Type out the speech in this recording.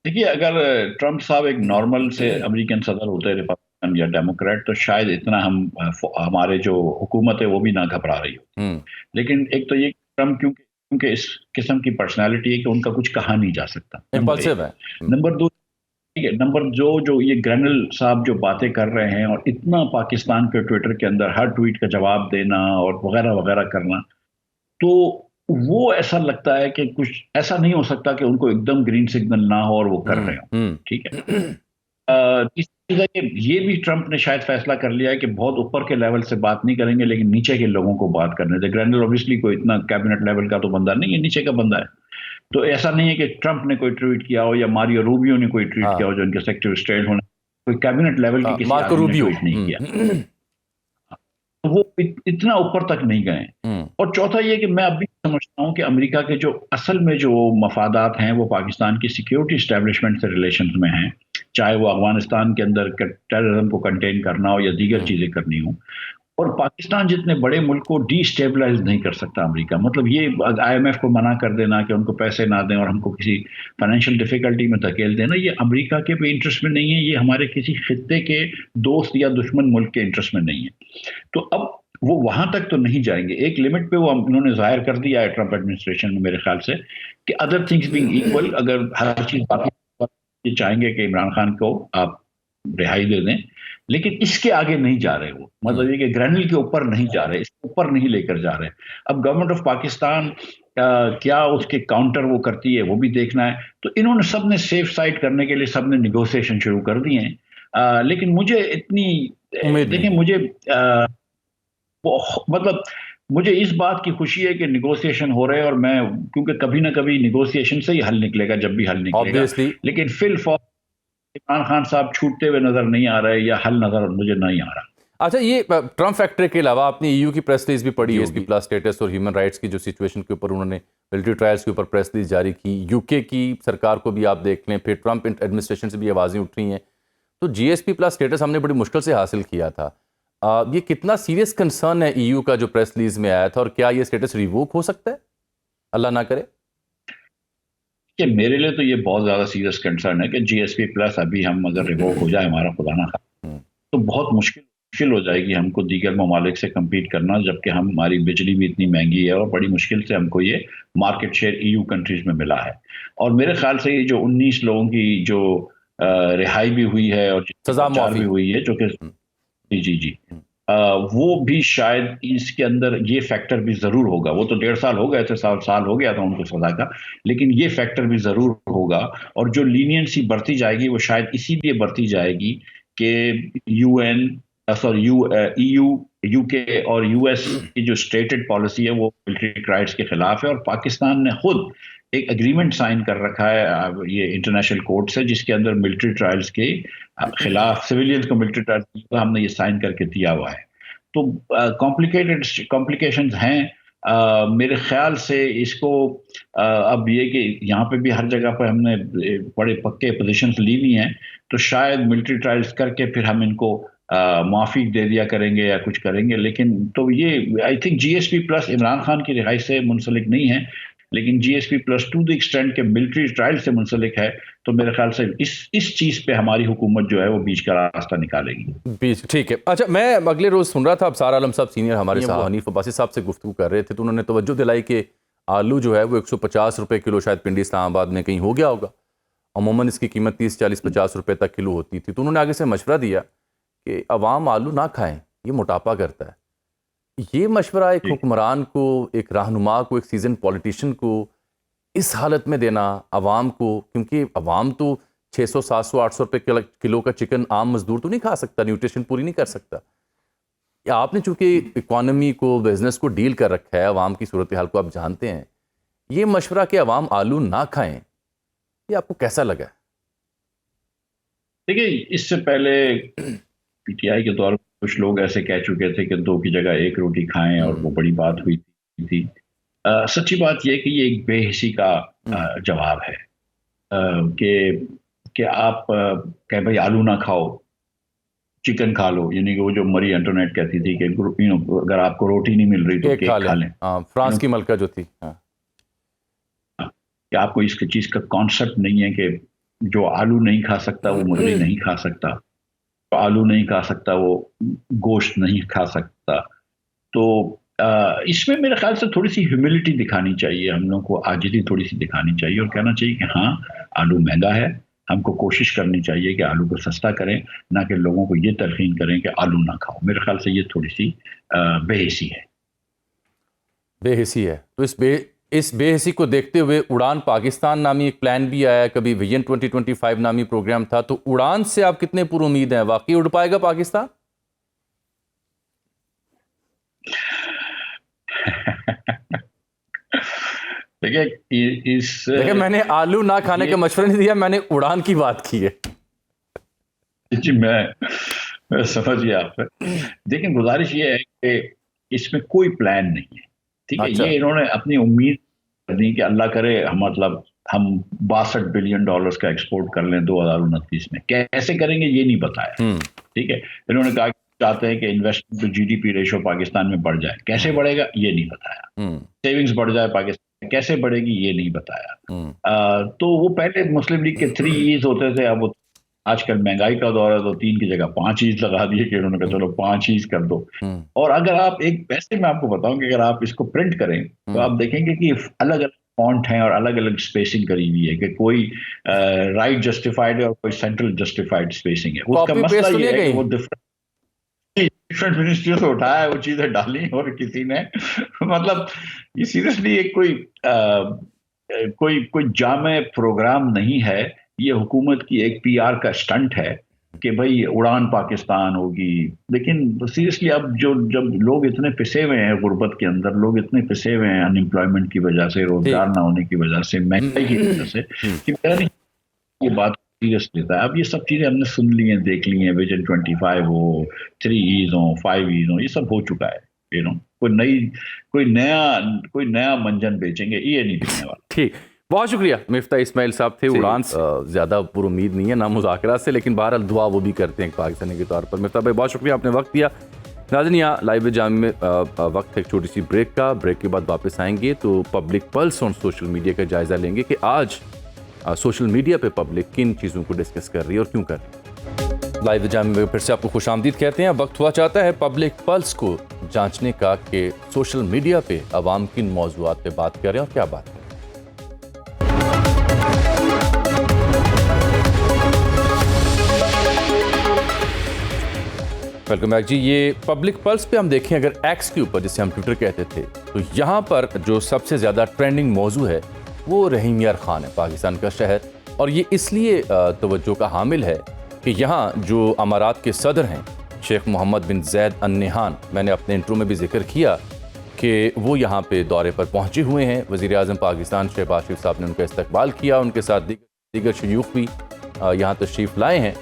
देखिए, अगर ट्रम्प साहब एक नॉर्मल से अमेरिकन सदर होते, रिपब्लिकन या डेमोक्रेट, तो शायद इतना हमारे जो हुकूमत है वो भी ना घबरा रही हो। हम्म। लेकिन एक तो ये ट्रम्प क्योंकि क्योंकि इस किस्म की पर्सनालिटी है कि उनका कुछ कहा नहीं जा सकता, नंबर एक। इम्पल्सिव है। नंबर दो, ठीक है, नंबर जो जो ये ग्रेनल साहब जो बातें कर रहे हैं और इतना पाकिस्तान के ट्विटर के अंदर हर ट्वीट का जवाब देना और वगैरह वगैरह करना, तो वो ऐसा लगता है कि कुछ ऐसा नहीं हो सकता कि उनको एकदम ग्रीन सिग्नल ना हो और वो कर रहे हो। हम्म। ठीक है। तीसरी चीज़ है कि ये भी ट्रंप ने शायद फैसला कर लिया है कि बहुत ऊपर के लेवल से बात नहीं करेंगे, लेकिन नीचे के लोगों को बात करने दे। ग्रैंडल ऑब्वियसली कोई इतना कैबिनेट लेवल का तो बंदा नहीं है, नीचे का बंदा है। तो ऐसा नहीं है कि ट्रंप ने कोई ट्वीट किया हो या मारियो रूबियो ने कोई ट्वीट किया हाँ हो, जो इनके सेक्रेटरी ऑफ स्टेट होने, कोई कैबिनेट लेवल के हाँ, किसी मार्को आदमी ने रूबियो। ट्वीट नहीं किया। हम्म। तो वो इतना ऊपर तक नहीं गए। हम्म। और चौथा ये कि मैं अभी समझता हूँ कि अमेरिका के जो असल में जो मफादात हैं वो पाकिस्तान की सिक्योरिटी इस्टेब्लिशमेंट से रिलेशन में हैं, चाहे वो अफगानिस्तान के अंदर टेररिज्म को कंटेन करना हो या दीगर हम्म। चीजें करनी हो। और पाकिस्तान जितने बड़े मुल्क को डिस्टेबलाइज नहीं कर सकता अमेरिका। मतलब ये आईएमएफ को मना कर देना कि उनको पैसे ना दें और हमको किसी फाइनेंशियल डिफिकल्टी में धकेल देना, ये अमेरिका के भी इंटरेस्ट में नहीं है, ये हमारे किसी खित्ते के दोस्त या दुश्मन मुल्क के इंटरेस्ट में नहीं है। तो अब वो वहां तक तो नहीं जाएंगे। एक लिमिट पे वो उन्होंने जाहिर कर दिया है ट्रंप एडमिनिस्ट्रेशन में, मेरे ख्याल से, कि अदर थिंग्स बीइंग इक्वल, अगर हर चीज बाकी, ये चाहेंगे कि इमरान खान को आप रिहाई दे दें, लेकिन इसके आगे नहीं जा रहे वो। हम्म। मतलब ये कि ग्रैनुल के ऊपर नहीं जा रहे, इसके ऊपर नहीं लेकर जा रहे। अब गवर्नमेंट ऑफ पाकिस्तान क्या उसके काउंटर वो करती है वो भी देखना है। तो इन्होंने सबने सेफ साइड करने के लिए सबने निगोशिएशन शुरू कर दिए हैं। लेकिन मुझे इतनी उम्मीद नहीं देखिए, है। मुझे मतलब मुझे इस बात की खुशी है कि निगोशिएशन हो रहे हैं, और मैं, क्योंकि कभी ना कभी निगोशिएशन से ही हल निकलेगा, जब भी हल निकलेगा। ऑब्वियसली। लेकिन फिल फॉर इमरान खान साहब छूटते हुए नजर नहीं आ रहे, या हल नजर मुझे नहीं आ रहा। अच्छा, ये ट्रम्प फैक्टर के अलावा आपने ईयू की प्रेस रिलीज भी पढ़ी जीएसपी होगी। प्लस स्टेटस और ह्यूमन राइट्स की जो सिचुएशन के ऊपर उन्होंने मिलिट्री ट्रायल्स के ऊपर प्रेस रिलीज जारी की। यूके की सरकार को भी आप देख लें, फिर ट्रम्प एडमिनिस्ट्रेशन से भी आवाज़ें उठ रही हैं। तो जीएसपी प्लस स्टेटस हमने बड़ी मुश्किल से हासिल किया था। ये कितना सीरियस कंसर्न है ईयू का जो प्रेस रिलीज में आया था, और क्या ये स्टेटस रिवोक हो सकता है, अल्लाह ना करे? कि मेरे लिए तो ये बहुत ज्यादा सीरियस कंसर्न है कि जीएसपी प्लस अभी हम अगर रिवोक हो जाए, हमारा खुदा ना खाए, हम्म। तो बहुत मुश्किल मुश्किल हो जाएगी हमको दीगर ममालिक से compete करना, जबकि हमारी बिजली भी इतनी महंगी है और बड़ी मुश्किल से हमको ये मार्केट शेयर ईयू कंट्रीज में मिला है। और मेरे ख्याल से ये जो 19 लोगों की जो रिहाई भी हुई है और जिसकी सजा प्रचार भी मुआफी। हुई है, जो कि हम्म। जी जी जी, हम्म। वो भी शायद इसके अंदर ये फैक्टर भी जरूर होगा। वो तो 1.5 साल हो गए थे, साल हो गया था उनको सजा का, लेकिन ये फैक्टर भी जरूर होगा। और जो लीनियंसी बढ़ती जाएगी वो शायद इसीलिए बढ़ती जाएगी कि यूएन, सॉरी, ईयू, यूके और यूएस की जो स्टेटेड पॉलिसी है वो मिलिट्री राइट्स के खिलाफ है। और पाकिस्तान ने खुद एक एग्रीमेंट साइन कर रखा है ये इंटरनेशनल कोर्ट से, जिसके अंदर मिलिट्री ट्रायल्स के खिलाफ, सिविलियंस को मिलिट्री ट्रायल्स हमने ये साइन करके दिया हुआ है। तो कॉम्प्लिकेटेड कॉम्प्लिकेशंस हैं। मेरे ख्याल से इसको अब ये कि यहाँ पे भी हर जगह पे हमने बड़े पक्के पोजीशंस ली हुई हैं, तो शायद मिलिट्री ट्रायल्स करके फिर हम इनको माफी दे दिया करेंगे या कुछ करेंगे। लेकिन तो ये, I think GSP plus Imran Khan की रिहाई से मुंसलिक नहीं है, लेकिन GSP plus two the extent के मिलिट्री ट्रायल से मुंसलिक है। तो मेरे ख्याल से इस चीज पे हमारी हुकूमत जो है वो बीच का रास्ता निकालेगी। बीच ठीक है। अच्छा, मैं अगले रोज़ सुन रहा था, अब सारा आलम साहब सीनियर हमारे साहब हनीफ अब्बासी साहब से गुफ्तगू कर रहे थे, तो उन्होंने तवज्जो दिलाई कि आलू जो है वो 150 रुपये किलो शायद पिंडी इस्लामाबाद में कहीं हो गया होगा। अमूमन इसकी कीमत 30 40 50 रुपये तक किलो होती थी। तो उन्होंने आगे से मशवरा दिया कि अवाम आलू ना खाएं, ये मोटापा करता है। ये मशवरा एक जी। हुक्मरान को, एक रहनुमा को, एक सीजन पॉलिटिशियन को इस हालत में देना अवाम को, क्योंकि अवाम तो 600 700 800 रुपये किलो का चिकन आम मजदूर तो नहीं खा सकता, न्यूट्रिशन पूरी नहीं कर सकता। या आपने चूंकि इकोनॉमी को, बिजनेस को डील कर रखा है, अवाम की सूरत हाल को आप जानते हैं, ये मशवरा कि अवाम आलू ना खाएं, ये आपको कैसा लगा? देखिए, इससे पहले पीटीआई के दौर में कुछ लोग ऐसे कह चुके थे कि दो की जगह एक रोटी खाएं, और वो हम्म। बड़ी बात हुई थी। सच्ची बात यह है कि ये एक बेहिसी का हम्म। जवाब है, कि आप कहें भाई आलू ना खाओ, चिकन खा लो। यानी कि वो जो मरी एंटोनेट कहती थी कि अगर आपको रोटी नहीं मिल रही तो केक खा केक लें। खा लें। हाँ, फ्रांस की मलका जो थी। हाँ। कि आपको इसके चीज का कॉन्सेप्ट नहीं है कि जो आलू नहीं खा सकता वो मुर्गी नहीं खा सकता, जो आलू नहीं खा सकता वो गोश्त नहीं खा सकता। तो इसमें मेरे ख्याल से थोड़ी सी ह्यूमिलिटी दिखानी चाहिए, हम लोग को आजिज़ी थोड़ी सी दिखानी चाहिए और कहना चाहिए कि हाँ, आलू महंगा है, हमको कोशिश करनी चाहिए कि आलू को सस्ता करें, ना कि लोगों को ये तलकीन करें कि आलू ना खाओ। मेरे ख्याल से ये थोड़ी सी बेहिसी है। बेहिसी है। तो इस बेहिसी को देखते हुए उड़ान पाकिस्तान नामी एक प्लान भी आया है, कभी विजन 2025 नामी प्रोग्राम था। तो उड़ान से आप कितने पूरी उम्मीद हैं, वाकई उड़ पाएगा पाकिस्तान? देखिए, मैंने आलू ना खाने का मशवरा नहीं दिया, मैंने उड़ान की बात की है। जी, मैं समझ गया आपसे। देखिए, गुजारिश ये है कि इसमें कोई प्लान नहीं है, ठीक है? अच्छा। ये इन्होंने अपनी उम्मीद कर दी कि अल्लाह करे हम 62 बिलियन डॉलर्स का एक्सपोर्ट कर लें 2029 में। कैसे करेंगे ये नहीं बताया, ठीक है? इन्होंने कहा कि चाहते हैं कि investment to GDP ratio Pakistan में बढ़ जाए। कैसे बढ़ेगा ये नहीं बताया। सेविंग्स बढ़ जाए पाकिस्तान में, कैसे बढ़ेगी ये नहीं बताया। तो वो पहले मुस्लिम लीग के 3 ईज होते थे, अब वो आजकल महंगाई का दौर है तो 3 की जगह 5 ईज लगा दिए कि उन्होंने कहा चलो 5 ईज कर दो। और अगर आप एक वैसे मैं आपको बताऊं कि अगर आप इसको प्रिंट करें तो आप देखेंगे कि अलग अलग फॉन्ट हैं और अलग अलग स्पेसिंग करी हुई है, कि कोई राइट जस्टिफाइड है और कोई सेंट्रल जस्टिफाइड स्पेसिंग है। उसका मसला ये है कि वो डिफरेंट मिनिस्ट्रियों से उठाया है, वो चीजें डाली और किसी ने मतलब ये सीरियसली एक कोई जामे प्रोग्राम नहीं है। ये हुकूमत की एक पीआर का स्टंट है कि भाई उड़ान पाकिस्तान होगी। लेकिन सीरियसली अब जब लोग इतने पिसे हुए हैं गुर्बत के अंदर, लोग इतने पिसे हुए हैं अनएम्प्लॉयमेंट की वजह से, रोजगार ना होने की वजह से, महंगाई की वजह से, कि मेरा नहीं ये बात सीरियस लेता है। अब ये सब चीजें हमने सुन ली हैं, देख ली हैं, विजन 25 हो, 3 ईज हो, 5 ईज हो, ये सब हो चुका है। कोई नया मंजन बेचेंगे ये नहीं दिखने वाला। ठीक, बहुत शुक्रिया। मिफ्ता इस्माइल साहब थे उड़ान से। ज़्यादा पूरी उम्मीद नहीं है ना मुज़ाकरा से, लेकिन बहरहाल दुआ वो भी करते हैं पाकिस्तानी के तौर पर। मिफ्ता भाई बहुत शुक्रिया, आपने वक्त दिया। नाज़रीन, यहाँ लाइव जाम में वक्त है एक छोटी सी ब्रेक का। ब्रेक के बाद वापस आएंगे तो public pulse on social media का जायज़ा लेंगे कि आज सोशल मीडिया पे पब्लिक किन चीज़ों को डिस्कस कर रही है और क्यों कर रही है। लाइव जाम में फिर से आपको खुशामदीद कहते हैं। वक्त हुआ चाहता है पब्लिक पल्स को जांचने का कि सोशल मीडिया पे अवाम किन मौज़ूआत पे बात कर रहे हैं और क्या बात कर रहे हैं। वेलकम बैक जी। ये पब्लिक पल्स पे हम देखें अगर एक्स के ऊपर, जिसे हम ट्विटर कहते थे, तो यहाँ पर जो सबसे ज़्यादा ट्रेंडिंग मौजू है वो रहीम यार खान है, पाकिस्तान का शहर। और ये इसलिए तवज्जो का हामिल है कि यहाँ जो अमारात के सदर हैं शेख मोहम्मद बिन जैद अल नहान, मैंने अपने इंट्रो में भी जिक्र किया कि वो यहाँ पे दौरे पर पहुँचे हुए हैं। वज़ीर आज़म पाकिस्तान शहबाज शरीफ साहब ने उनका इस्तकबाल किया, उनके साथ दीगर शयूख भी यहाँ तशरीफ़ लाए हैं।